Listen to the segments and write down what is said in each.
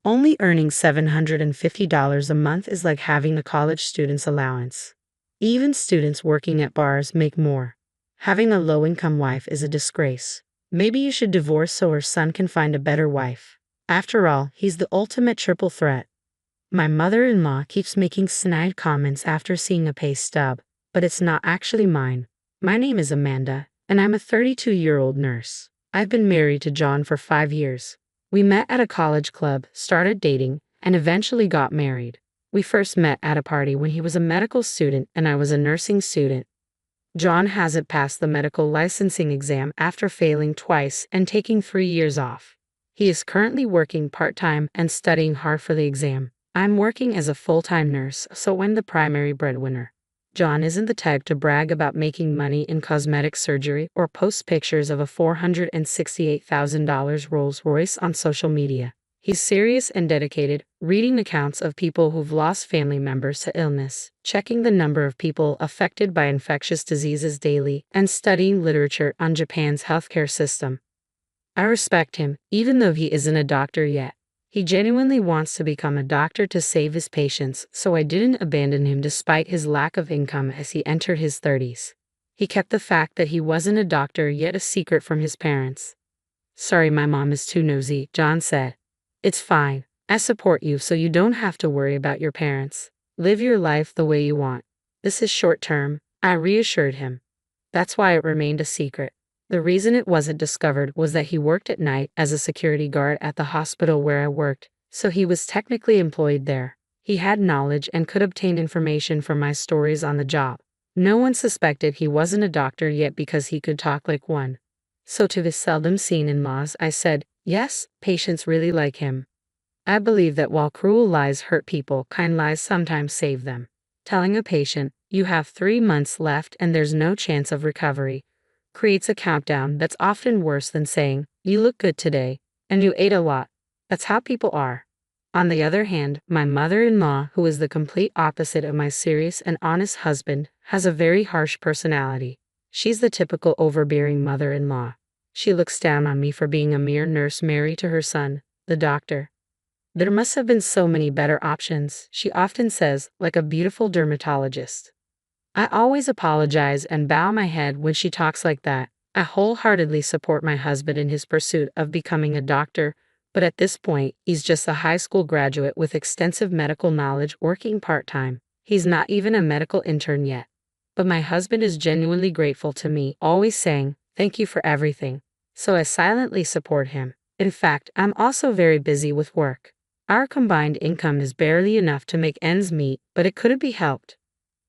Only earning $750 a month is like having a college student's allowance. Even students working at bars make more. Having a low-income wife is a disgrace. Maybe you should divorce so her son can find a better wife. After all, he's the ultimate triple threat. My mother-in-law keeps making snide comments after seeing a pay stub, but it's not actually mine. My name is Amanda, and I'm a 32-year-old nurse. I've been married to John for 5 years. We met at a college club, started dating, and eventually got married. We first met at a party when he was a medical student and I was a nursing student. John hasn't passed the medical licensing exam after failing twice and taking 3 years off. He is currently working part-time and studying hard for the exam. I'm working as a full-time nurse, so I'm the primary breadwinner. John isn't the type to brag about making money in cosmetic surgery or post pictures of a $468,000 Rolls-Royce on social media. He's serious and dedicated, reading accounts of people who've lost family members to illness, checking the number of people affected by infectious diseases daily, and studying literature on Japan's healthcare system. I respect him, even though he isn't a doctor yet. He genuinely wants to become a doctor to save his patients, so I didn't abandon him despite his lack of income as he entered his 30s. He kept the fact that he wasn't a doctor yet a secret from his parents. "Sorry, my mom is too nosy," John said. "It's fine. I support you so you don't have to worry about your parents. Live your life the way you want. This is short term," I reassured him. That's why it remained a secret. The reason it wasn't discovered was that he worked at night as a security guard at the hospital where I worked, so he was technically employed there. He had knowledge and could obtain information from my stories on the job. No one suspected he wasn't a doctor yet because he could talk like one. So to his seldom seen in-laws, I said, yes, patients really like him. I believe that while cruel lies hurt people, kind lies sometimes save them. Telling a patient, "You have 3 months left and there's no chance of recovery," creates a countdown that's often worse than saying, "You look good today, and you ate a lot." That's how people are. On the other hand, my mother-in-law, who is the complete opposite of my serious and honest husband, has a very harsh personality. She's the typical overbearing mother-in-law. She looks down on me for being a mere nurse married to her son, the doctor. "There must have been so many better options," she often says, like a beautiful dermatologist. I always apologize and bow my head when she talks like that. I wholeheartedly support my husband in his pursuit of becoming a doctor, but at this point, he's just a high school graduate with extensive medical knowledge working part-time. He's not even a medical intern yet. But my husband is genuinely grateful to me, always saying, "Thank you for everything." So I silently support him. In fact, I'm also very busy with work. Our combined income is barely enough to make ends meet, but it couldn't be helped.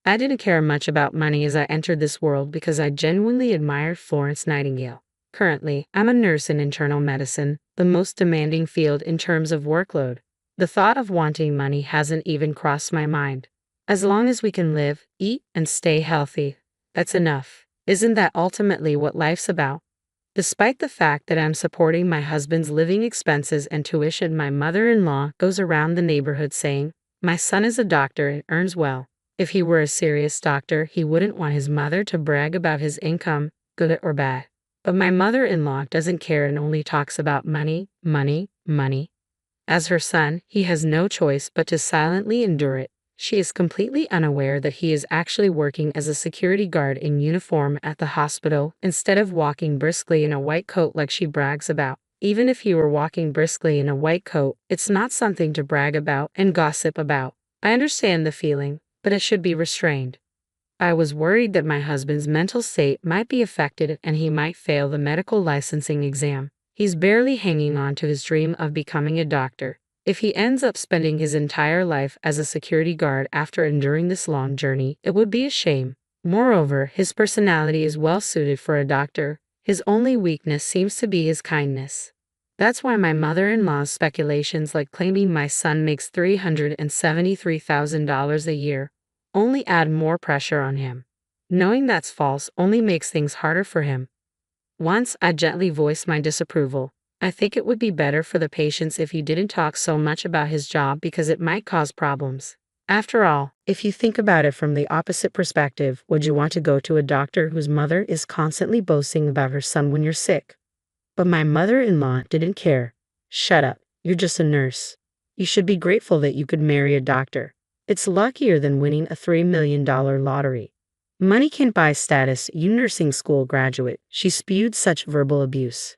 I didn't care much about money as I entered this world because I genuinely admired Florence Nightingale. Currently, I'm a nurse in internal medicine, the most demanding field in terms of workload. The thought of wanting money hasn't even crossed my mind. As long as we can live, eat, and stay healthy, that's enough. Isn't that ultimately what life's about? Despite the fact that I'm supporting my husband's living expenses and tuition, my mother-in-law goes around the neighborhood saying, "My son is a doctor and earns well." If he were a serious doctor, he wouldn't want his mother to brag about his income, good or bad. But my mother-in-law doesn't care and only talks about money, money, money. As her son, he has no choice but to silently endure it. She is completely unaware that he is actually working as a security guard in uniform at the hospital instead of walking briskly in a white coat like she brags about. Even if he were walking briskly in a white coat, it's not something to brag about and gossip about. I understand the feeling, but it should be restrained. I was worried that my husband's mental state might be affected and he might fail the medical licensing exam. He's barely hanging on to his dream of becoming a doctor. If he ends up spending his entire life as a security guard after enduring this long journey, it would be a shame. Moreover, his personality is well suited for a doctor. His only weakness seems to be his kindness. That's why my mother-in-law's speculations like claiming my son makes $373,000 a year only add more pressure on him. Knowing that's false only makes things harder for him. Once I gently voiced my disapproval. "I think it would be better for the patients if you didn't talk so much about his job because it might cause problems." After all, if you think about it from the opposite perspective, would you want to go to a doctor whose mother is constantly boasting about her son when you're sick? But my mother-in-law didn't care. "Shut up, you're just a nurse." You should be grateful that you could marry a doctor. It's luckier than winning a $3 million lottery. Money can't buy status, you nursing school graduate. She spewed such verbal abuse.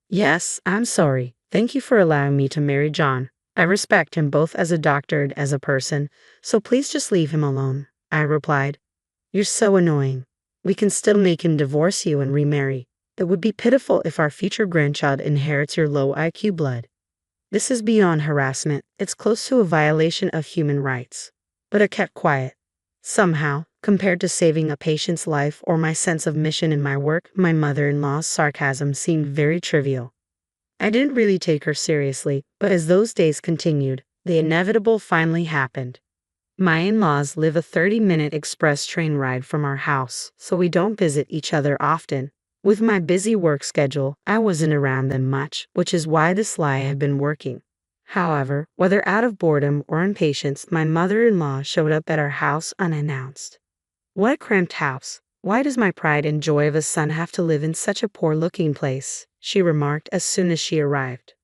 Yes, I'm sorry. Thank you for allowing me to marry John. I respect him both as a doctor and as a person, so please just leave him alone, I replied. You're so annoying. We can still make him divorce you and remarry. It would be pitiful if our future grandchild inherits your low IQ blood. This is beyond harassment. It's close to a violation of human rights. But I kept quiet. Somehow, compared to saving a patient's life or my sense of mission in my work, my mother-in-law's sarcasm seemed very trivial. I didn't really take her seriously, but as those days continued, the inevitable finally happened. My in-laws live a 30-minute express train ride from our house, so we don't visit each other often. With my busy work schedule, I wasn't around them much, which is why this lie had been working. However, whether out of boredom or impatience, my mother-in-law showed up at our house unannounced. What a cramped house. Why does my pride and joy of a son have to live in such a poor-looking place? She remarked as soon as she arrived.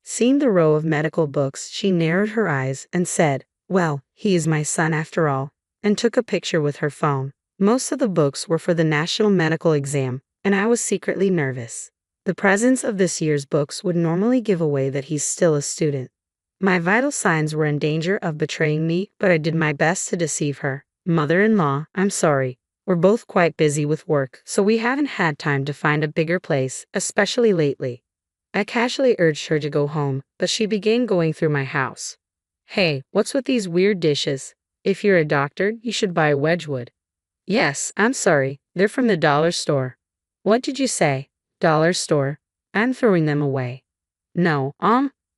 Seeing the row of medical books, she narrowed her eyes and said, "Well, he is my son after all," and took a picture with her phone. Most of the books were for the national medical exam, and I was secretly nervous. The presence of this year's books would normally give away that he's still a student. My vital signs were in danger of betraying me, but I did my best to deceive her. Mother-in-law, I'm sorry. We're both quite busy with work, so we haven't had time to find a bigger place, especially lately. I casually urged her to go home, but she began going through my house. Hey, what's with these weird dishes? If you're a doctor, you should buy Wedgwood. Yes, I'm sorry, they're from the dollar store. What did you say? Dollar store? I'm throwing them away. No,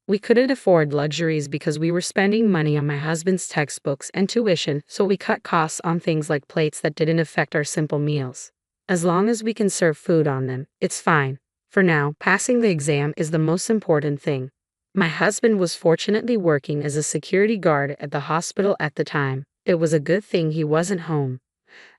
we couldn't afford luxuries because we were spending money on my husband's textbooks and tuition, so we cut costs on things like plates that didn't affect our simple meals. As long as we can serve food on them, it's fine. For now, passing the exam is the most important thing. My husband was fortunately working as a security guard at the hospital at the time. It was a good thing he wasn't home.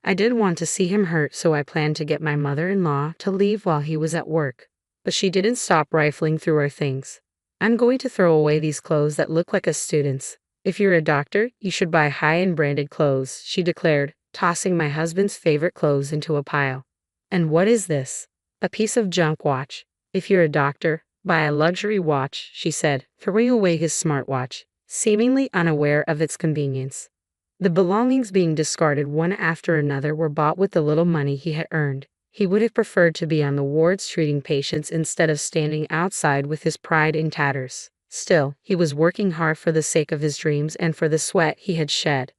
I didn't want to see him hurt, so I planned to get my mother-in-law to leave while he was at work. But she didn't stop rifling through our things. I'm going to throw away these clothes that look like a student's. If you're a doctor, you should buy high-end branded clothes, she declared, tossing my husband's favorite clothes into a pile. And what is this? A piece of junk watch. If you're a doctor, buy a luxury watch, she said, throwing away his smartwatch, seemingly unaware of its convenience. The belongings being discarded one after another were bought with the little money he had earned. He would have preferred to be on the wards treating patients instead of standing outside with his pride in tatters. Still, he was working hard for the sake of his dreams and for the sweat he had shed.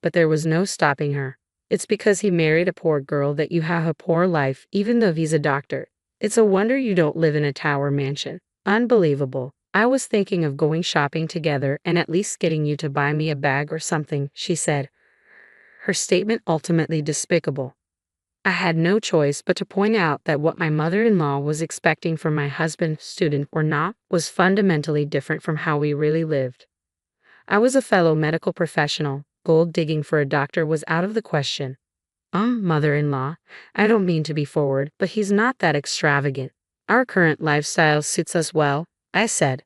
But there was no stopping her. It's because he married a poor girl that you have a poor life, even though he's a doctor. It's a wonder you don't live in a tower mansion. Unbelievable. I was thinking of going shopping together and at least getting you to buy me a bag or something, she said. Her statement ultimately despicable. I had no choice but to point out that what my mother-in-law was expecting from my husband, student or not, was fundamentally different from how we really lived. I was a fellow medical professional. Gold digging for a doctor was out of the question. Mother-in-law, I don't mean to be forward, but he's not that extravagant. Our current lifestyle suits us well, I said.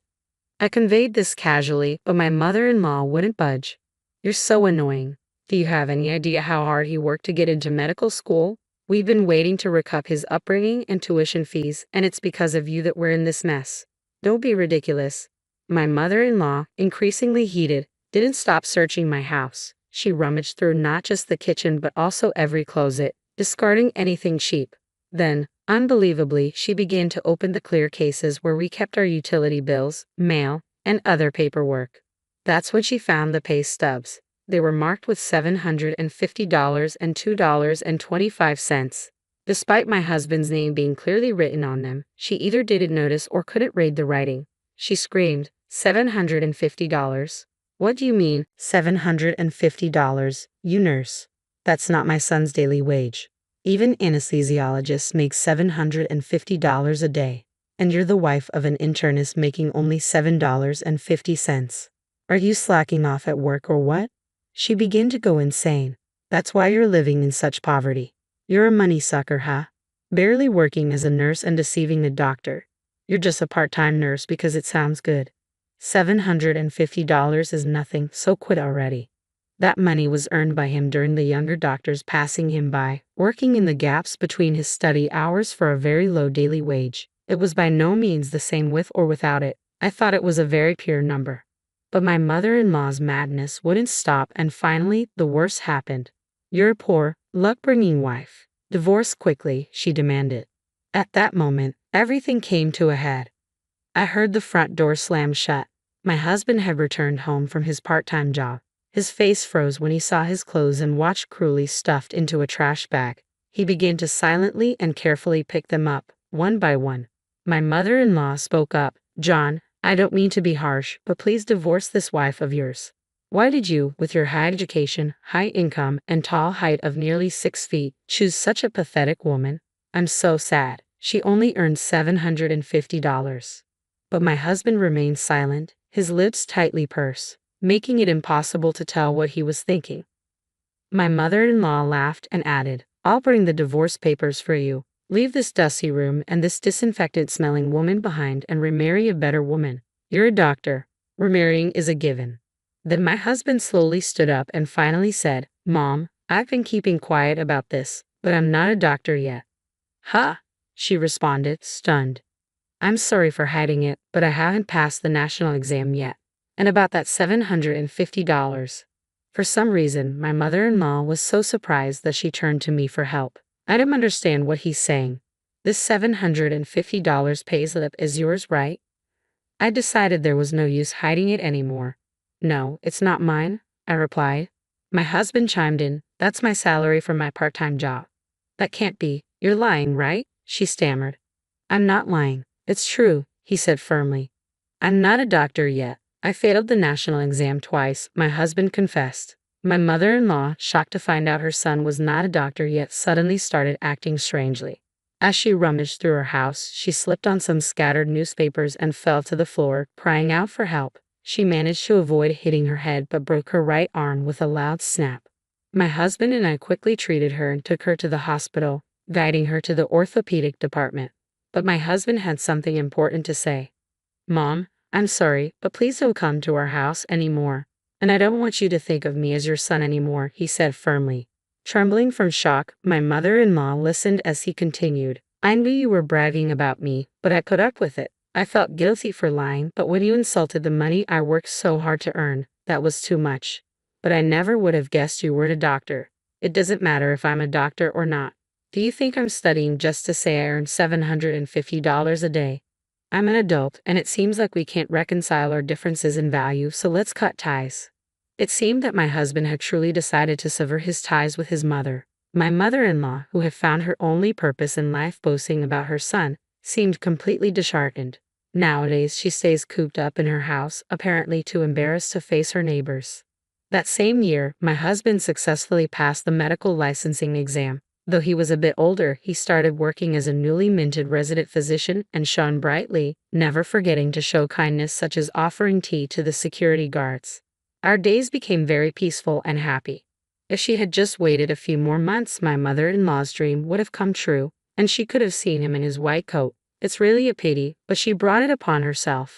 I conveyed this casually, but my mother-in-law wouldn't budge. You're so annoying. Do you have any idea how hard he worked to get into medical school? We've been waiting to recoup his upbringing and tuition fees, and it's because of you that we're in this mess. Don't be ridiculous. My mother-in-law, increasingly heated, didn't stop searching my house. She rummaged through not just the kitchen but also every closet, discarding anything cheap. Then, unbelievably, she began to open the clear cases where we kept our utility bills, mail, and other paperwork. That's when she found the pay stubs. They were marked with $750 and $2.25. Despite my husband's name being clearly written on them, she either didn't notice or couldn't read the writing. She screamed, $750? What do you mean, $750? You nurse. That's not my son's daily wage. Even anesthesiologists make $750 a day. And you're the wife of an internist making only $7.50. Are you slacking off at work or what? She began to go insane. That's why you're living in such poverty. You're a money sucker, huh? Barely working as a nurse and deceiving a doctor. You're just a part-time nurse because it sounds good. $750 is nothing, so quit already. That money was earned by him during the younger doctors passing him by, working in the gaps between his study hours for a very low daily wage. It was by no means the same with or without it. I thought it was a very pure number. But my mother-in-law's madness wouldn't stop, and finally, the worst happened. You're a poor, luck-bringing wife. Divorce quickly, she demanded. At that moment, everything came to a head. I heard the front door slam shut. My husband had returned home from his part-time job. His face froze when he saw his clothes and watch cruelly stuffed into a trash bag. He began to silently and carefully pick them up, one by one. My mother-in-law spoke up. John, I don't mean to be harsh, but please divorce this wife of yours. Why did you, with your high education, high income, and tall height of nearly 6 feet, choose such a pathetic woman? I'm so sad. She only earned $750. But my husband remained silent, his lips tightly pursed, making it impossible to tell what he was thinking. My mother-in-law laughed and added, I'll bring the divorce papers for you. Leave this dusty room and this disinfected-smelling woman behind and remarry a better woman. You're a doctor. Remarrying is a given. Then my husband slowly stood up and finally said, Mom, I've been keeping quiet about this, but I'm not a doctor yet. Huh? She responded, stunned. I'm sorry for hiding it, but I haven't passed the national exam yet. And about that $750. For some reason, my mother-in-law was so surprised that she turned to me for help. I didn't understand what he's saying. This $750 pay slip is yours, right? I decided there was no use hiding it anymore. No, it's not mine, I replied. My husband chimed in, that's my salary from my part-time job. That can't be. You're lying, right? She stammered. I'm not lying. It's true, he said firmly. I'm not a doctor yet. I failed the national exam twice, my husband confessed. My mother-in-law, shocked to find out her son was not a doctor yet, suddenly started acting strangely. As she rummaged through her house, she slipped on some scattered newspapers and fell to the floor, crying out for help. She managed to avoid hitting her head but broke her right arm with a loud snap. My husband and I quickly treated her and took her to the hospital, guiding her to the orthopedic department. But my husband had something important to say. Mom, I'm sorry, but please don't come to our house anymore. And I don't want you to think of me as your son anymore, he said firmly. Trembling from shock, my mother-in-law listened as he continued. I knew you were bragging about me, but I put up with it. I felt guilty for lying, but when you insulted the money I worked so hard to earn, that was too much. But I never would have guessed you were a doctor. It doesn't matter if I'm a doctor or not. Do you think I'm studying just to say I earn $750 a day? I'm an adult, and it seems like we can't reconcile our differences in value, so let's cut ties. It seemed that my husband had truly decided to sever his ties with his mother. My mother-in-law, who had found her only purpose in life boasting about her son, seemed completely disheartened. Nowadays, she stays cooped up in her house, apparently too embarrassed to face her neighbors. That same year, my husband successfully passed the medical licensing exam. Though he was a bit older, he started working as a newly minted resident physician and shone brightly, never forgetting to show kindness such as offering tea to the security guards. Our days became very peaceful and happy. If she had just waited a few more months, my mother-in-law's dream would have come true, and she could have seen him in his white coat. It's really a pity, but she brought it upon herself.